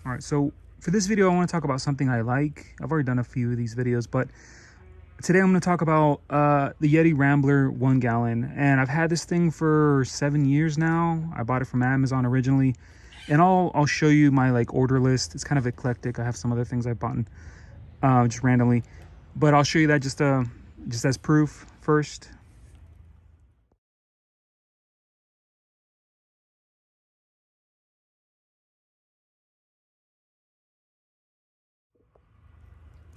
All right, so for this video, I want to talk about something I like. I've already done a few of these videos, but today I'm going to talk about the Yeti Rambler 1 gallon. And I've had this thing for 7 years now. I bought it from Amazon originally. And I'll show you my like order list. It's kind of eclectic. I have some other things I've bought just randomly. But I'll show you that just as proof first.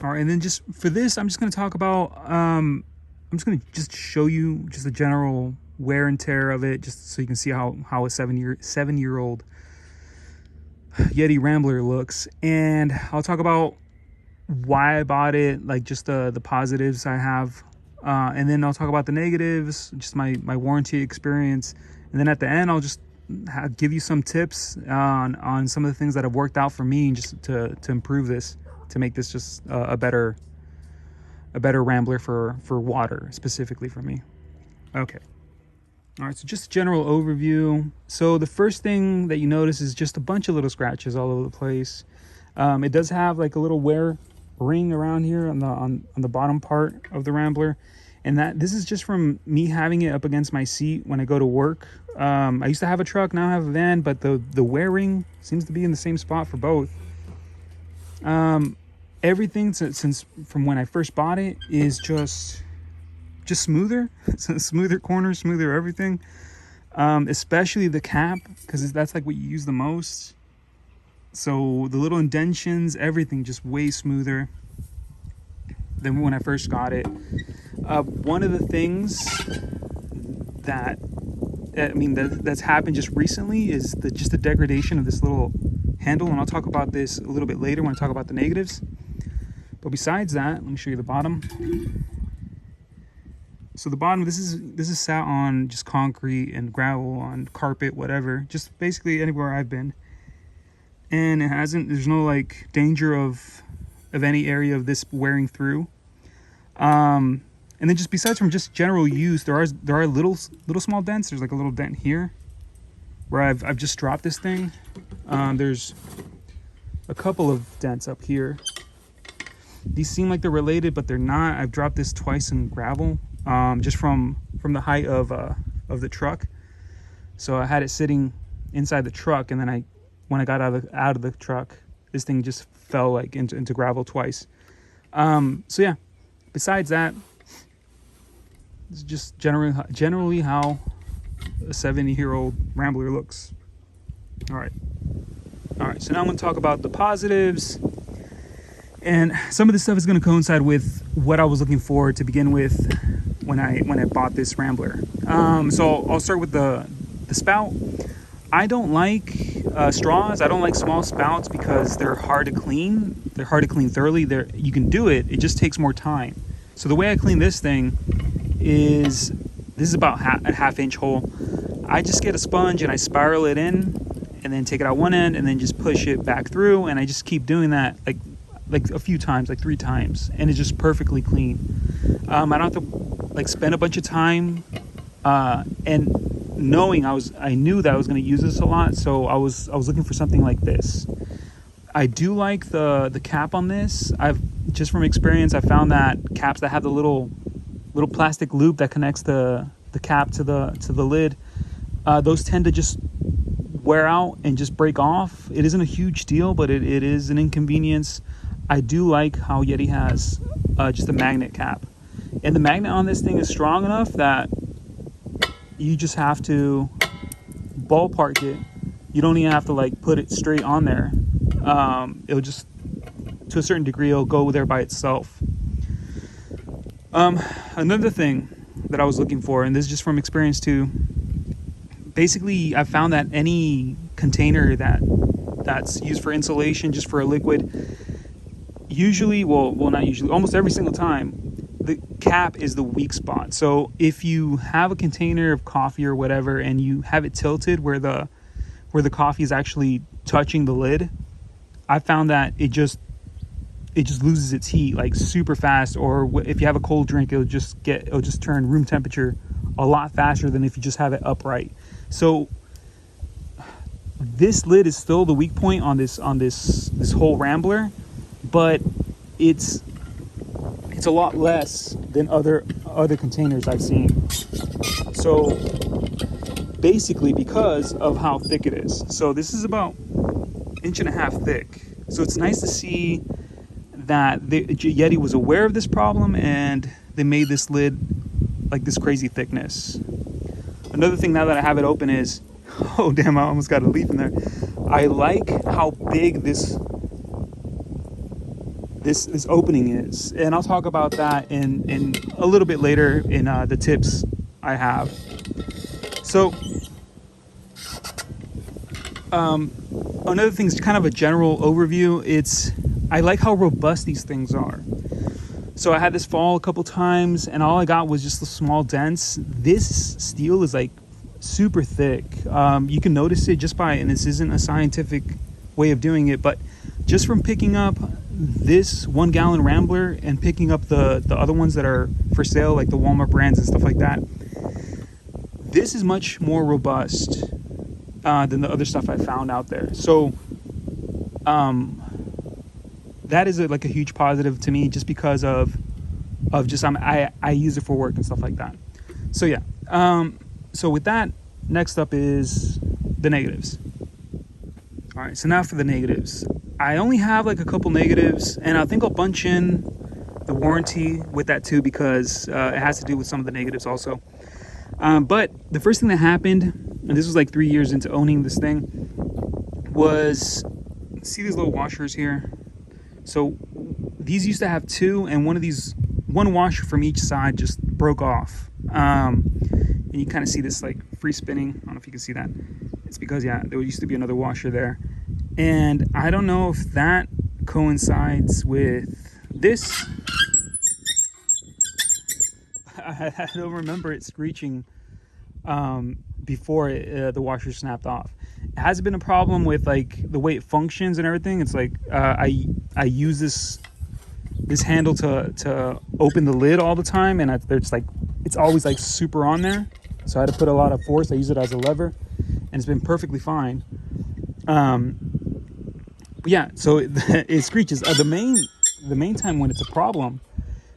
All right, and then just for this, I'm just going to talk about, I'm just going to show you just the general wear and tear of it, just so you can see how a seven-year-old Yeti Rambler looks. And I'll talk about why I bought it, like just the positives I have, and then I'll talk about the negatives, just my warranty experience. And then at the end, I'll just give you some tips on some of the things that have worked out for me, just to improve this, to make this just a better Rambler for water, specifically for me. Okay. All right, so just a general overview. So the first thing that you notice is just a bunch of little scratches all over the place. It does have like a little wear ring around here on the bottom part of the Rambler, and this is just from me having it up against my seat when I go to work. I used to have a truck, now I have a van, but the wear ring seems to be in the same spot for both. Everything since from when I first bought it is just smoother. Smoother corners, smoother everything, especially the cap, because that's like what you use the most. So the little indentions, everything just way smoother than when I first got it. One of the things that's happened just recently is just the degradation of this little handle, and I'll talk about this a little bit later when I talk about the negatives. But besides that, let me show you the bottom. So the bottom, this is sat on just concrete and gravel, on carpet, whatever, just basically anywhere I've been, and there's no like danger of any area of this wearing through. And then just besides from just general use, there are little small dents. There's like a little dent here where I've just dropped this thing. There's a couple of dents up here. These seem like they're related, but they're not. I've dropped this twice in gravel, just from the height of the truck. So I had it sitting inside the truck, and then when I got out of the truck, this thing just fell like into gravel twice. So yeah, besides that, it's just generally how a 7-year-old Rambler looks. All right, so now I'm going to talk about the positives, and some of this stuff is going to coincide with what I was looking for to begin with when I bought this Rambler. So I'll start with the spout. I don't like straws. I don't like small spouts because they're hard to clean. They're hard to clean thoroughly. You can do it. It just takes more time. So the way I clean this thing is, this is about a half-inch hole. I just get a sponge and I spiral it in, and then take it out one end, and then just push it back through, and I just keep doing that like a few times, like 3 times, and it's just perfectly clean. I don't have to like spend a bunch of time, and knowing I knew that I was going to use this a lot, so I was looking for something like this. I do like the cap on this. Just from experience, I found that caps that have the little plastic loop that connects the cap to the lid, those tend to just wear out and just break off. It isn't a huge deal, but it is an inconvenience. I do like how Yeti has just a magnet cap, and the magnet on this thing is strong enough that you just have to ballpark it. You don't even have to like put it straight on there. It'll just, to a certain degree, it'll go there by itself. Another thing that I was looking for, and this is just from experience too, basically I found that any container that's used for insulation, just for a liquid, usually, well not usually, almost every single time, the cap is the weak spot. So if you have a container of coffee or whatever, and you have it tilted where the coffee is actually touching the lid, I found that it just loses its heat like super fast. Or if you have a cold drink, it'll just turn room temperature a lot faster than if you just have it upright. So this lid is still the weak point on this whole Rambler, but it's a lot less than other containers I've seen. So basically, because of how thick it is. So this is about 1.5 inches thick. So it's nice to see that the Yeti was aware of this problem and they made this lid like this crazy thickness. Another thing now that I have it open is, oh damn, I almost got a leaf in there. I like how big this opening is, and I'll talk about that in a little bit later in the tips I have. So another thing is kind of a general overview. I like how robust these things are. So I had this fall a couple times and all I got was just the small dents. This steel is like super thick. You can notice it just by, and this isn't a scientific way of doing it, but just from picking up this 1 gallon Rambler and picking up the other ones that are for sale, like the Walmart brands and stuff like that, this is much more robust than the other stuff I found out there. So that is like a huge positive to me, just because of just I use it for work and stuff like that. So yeah. So with that, next up is the negatives. All right, so now for the negatives. I only have like a couple negatives, and I think I'll bunch in the warranty with that too, because it has to do with some of the negatives also. But the first thing that happened, and this was like 3 years into owning this thing, was, see these little washers here? So these used to have 2, and one washer from each side just broke off. And you kind of see this like free spinning. I don't know if you can see that. It's because, yeah, there used to be another washer there. And I don't know if that coincides with this. I don't remember it screeching before the washer snapped off. It hasn't been a problem with like the way it functions and everything. It's like I use this handle to open the lid all the time, and it's always like super on there. So I had to put a lot of force. I use it as a lever, and it's been perfectly fine. But yeah, so it screeches. The main time when it's a problem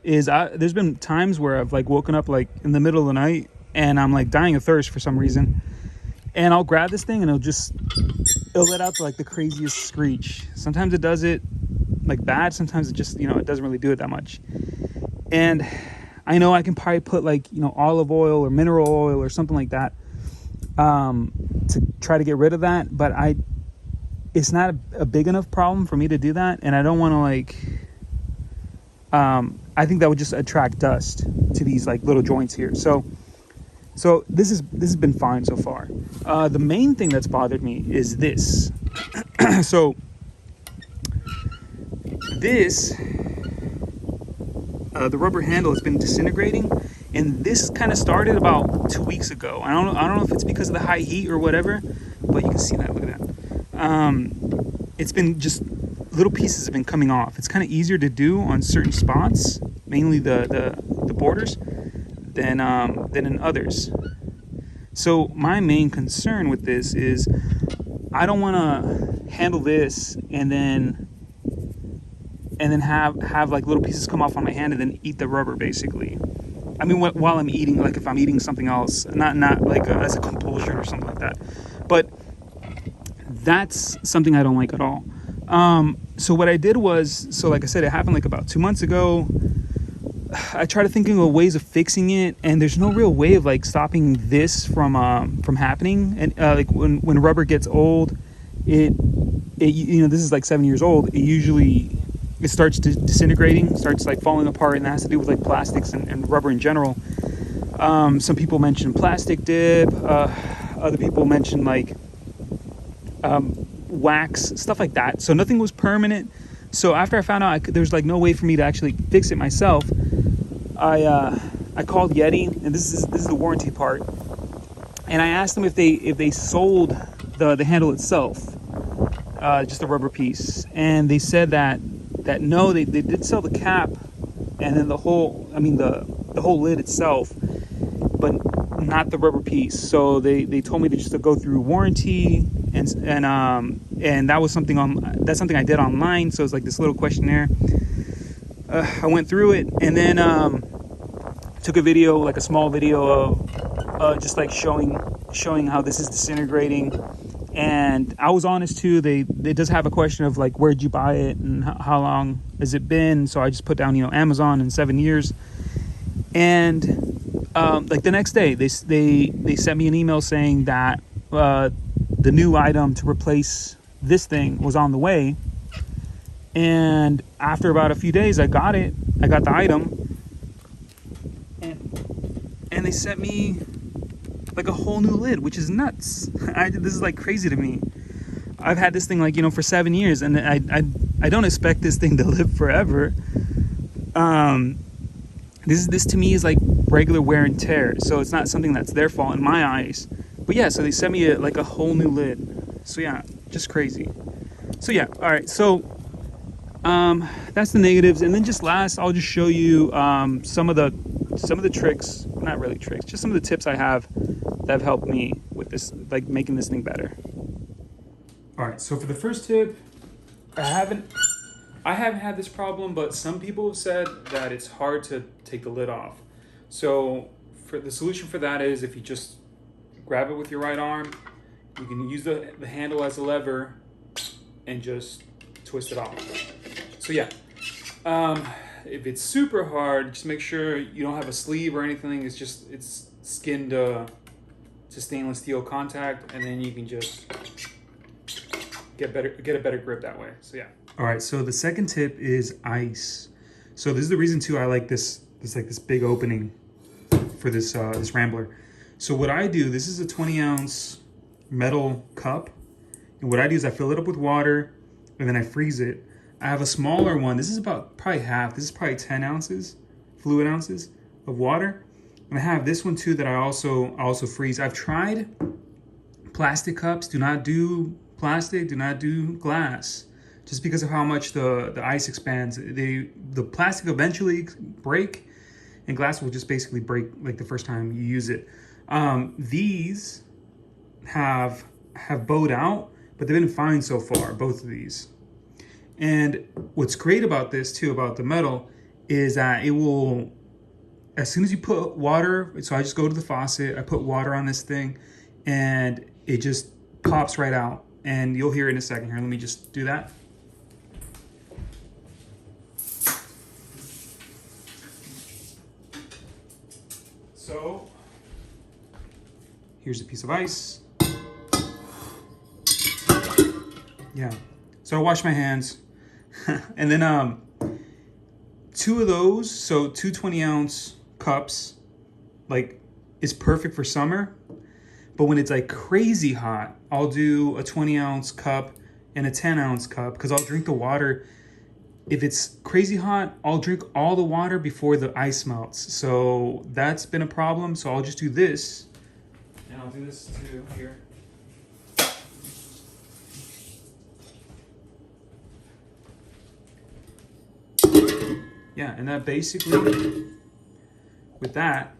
is there's been times where I've like woken up like in the middle of the night and I'm like dying of thirst for some reason, and I'll grab this thing and it'll let out like the craziest screech. Sometimes it does it like bad, sometimes it just, it doesn't really do it that much. And I know I can probably put like, olive oil or mineral oil or something like that to try to get rid of that, but it's not a big enough problem for me to do that, and I don't want to like I think that would just attract dust to these like little joints here. So this has been fine so far. The main thing that's bothered me is this. So this the rubber handle has been disintegrating, and this kind of started about 2 weeks ago. I don't know if it's because of the high heat or whatever, but you can see that. Look at that. It's been just little pieces have been coming off. It's kind of easier to do on certain spots, mainly the borders, than in others. So my main concern with this is I don't want to handle this and then have like little pieces come off on my hand and then eat the rubber, basically. I mean, while I'm eating, like if I'm eating something else, not like as a compulsion or something like that. But that's something I don't like at all. So what I did was, so like I said, it happened like about 2 months ago. I tried to think of ways of fixing it, and there's no real way of like stopping this from happening. And like when rubber gets old, it this is like 7 years old. It starts disintegrating, starts like falling apart, and that has to do with like plastics and rubber in general. Some people mention plastic dip. Other people mention like wax, stuff like that. So nothing was permanent. So after I found out there's like no way for me to actually fix it myself, I called Yeti, and this is the warranty part, and I asked them if they sold the handle itself, just a rubber piece, and they said that no, they did sell the cap and then the whole lid itself, but not the rubber piece. So they told me to just to go through warranty and that was something that's something I did online. So it's like this little questionnaire. I went through it, and then took a video, like a small video of just like showing how this is disintegrating. And I was honest too. They does have a question of like, where'd you buy it and how long has it been? So I just put down, Amazon in 7 years. And like the next day, they sent me an email saying that the new item to replace this thing was on the way. And after about a few days, I got it. I got the item, and they sent me like a whole new lid, which is nuts. This is like crazy to me. I've had this thing like, for 7 years, and I don't expect this thing to live forever. This to me is like regular wear and tear, so it's not something that's their fault in my eyes. But yeah, so they sent me like a whole new lid. So yeah, just crazy. So yeah, all right. So that's the negatives, and then just last, I'll just show you some of the tricks, not really tricks, just some of the tips I have that have helped me with this, like making this thing better. All right, so for the first tip, I haven't had this problem, but some people have said that it's hard to take the lid off. So for the solution for that is, if you just grab it with your right arm, you can use the handle as a lever and just twist it off. So yeah, if it's super hard, just make sure you don't have a sleeve or anything. It's skinned to stainless steel contact, and then you can just get a better grip that way. So yeah. All right, so the second tip is ice. So this is the reason too I like this big opening for this Rambler. So what I do, this is a 20-ounce metal cup, and what I do is I fill it up with water, and then I freeze it. I have a smaller one. This is about probably half. This is probably 10 ounces, fluid ounces of water. And I have this one too that I also freeze. I've tried plastic cups. Do not do plastic. Do not do glass. Just because of how much the ice expands. The plastic eventually break, and glass will just basically break like the first time you use it. These have bowed out, but they've been fine so far, both of these. And what's great about this too, about the metal, is that it will, as soon as you put water, so I just go to the faucet, I put water on this thing, and it just pops right out. And you'll hear it in a second here. Let me just do that. So here's a piece of ice. Yeah. So I wash my hands. And then two of those, so two 20-ounce cups, like, is perfect for summer. But when it's like crazy hot, I'll do a 20-ounce cup and a 10-ounce cup, because I'll drink the water. If it's crazy hot, I'll drink all the water before the ice melts. So that's been a problem. So I'll just do this, and I'll do this too here. Yeah, and that basically, with that,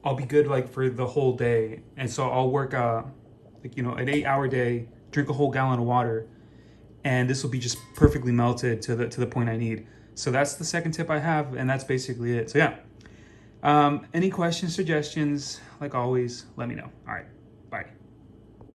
I'll be good like for the whole day. And so I'll work like, an 8-hour day, drink a whole gallon of water, and this will be just perfectly melted to the point I need. So that's the second tip I have, and that's basically it. So yeah, any questions, suggestions, like always, let me know. All right.